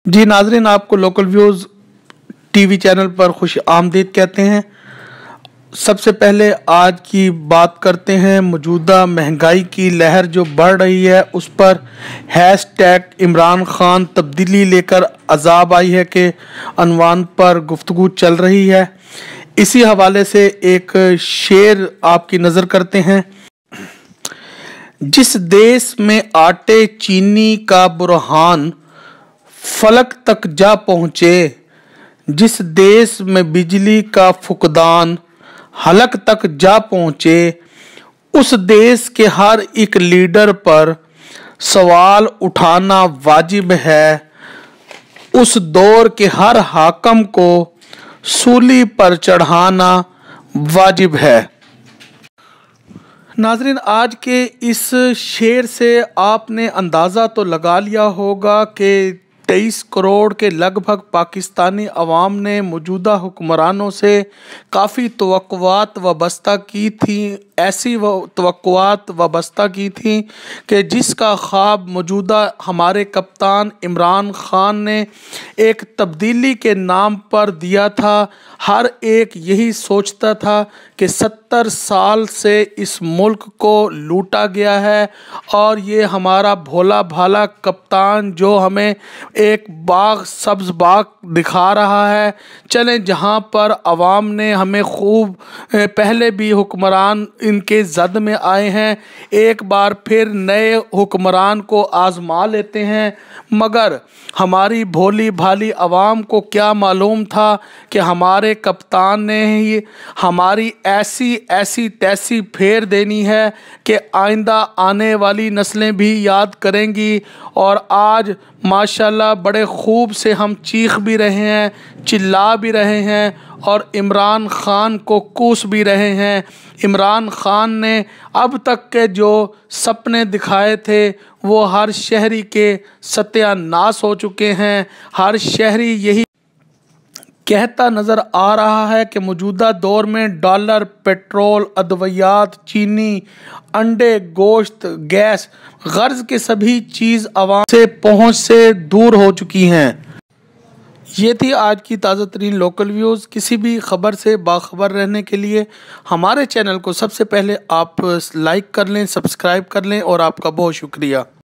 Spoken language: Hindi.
जी नाजरीन, आपको लोकल व्यूज़ टीवी चैनल पर खुश आमदीद कहते हैं। सबसे पहले आज की बात करते हैं मौजूदा महंगाई की लहर जो बढ़ रही है उस पर। हैशटैग इमरान खान तब्दीली लेकर अजाब आई है के अनवान पर गुफ्तगू चल रही है। इसी हवाले से एक शेर आपकी नज़र करते हैं। जिस देश में आटे चीनी का बुरहान फलक तक जा पहुँचे, जिस देश में बिजली का फुकदान हलक तक जा पहुँचे, उस देश के हर एक लीडर पर सवाल उठाना वाजिब है। उस दौर के हर हाकम को सूली पर चढ़ाना वाजिब है। नाजरीन, आज के इस शेर से आपने अंदाज़ा तो लगा लिया होगा कि 23 करोड़ के लगभग पाकिस्तानी अवाम ने मौजूदा हुक्मरानों से काफ़ी तवक्कुआत वाबस्ता की थी। ऐसी तवक्कुआत वाबस्ता की थी कि जिसका ख्वाब मौजूदा हमारे कप्तान इमरान खान ने एक तब्दीली के नाम पर दिया था। हर एक यही सोचता था कि 70 साल से इस मुल्क को लूटा गया है और ये हमारा भोला भाला कप्तान जो हमें एक बाग सब्ज़ बाग दिखा रहा है। चलें, जहाँ पर अवाम ने हमें खूब पहले भी हुक्मरान इनके जद में आए हैं, एक बार फिर नए हुक्मरान को आजमा लेते हैं। मगर हमारी भोली भाली अवाम को क्या मालूम था कि हमारे कप्तान ने ही हमारी ऐसी ऐसी तैसी फेर देनी है कि आइंदा आने वाली नस्लें भी याद करेंगी। और आज माशाल्लाह बड़े खूब से हम चीख भी रहे हैं, चिल्ला भी रहे हैं और इमरान खान को कूस भी रहे हैं। इमरान खान ने अब तक के जो सपने दिखाए थे वो हर शहरी के सत्यानाश हो चुके हैं। हर शहरी यही कहता नज़र आ रहा है कि मौजूदा दौर में डॉलर, पेट्रोल, अद्वियात, चीनी, अंडे, गोश्त, गैस, गर्ज के सभी चीज़ आवाम से पहुंच से दूर हो चुकी हैं। ये थी आज की ताज़ा तरीन लोकल व्यूज़। किसी भी ख़बर से बाखबर रहने के लिए हमारे चैनल को सबसे पहले आप लाइक कर लें, सब्सक्राइब कर लें और आपका बहुत शुक्रिया।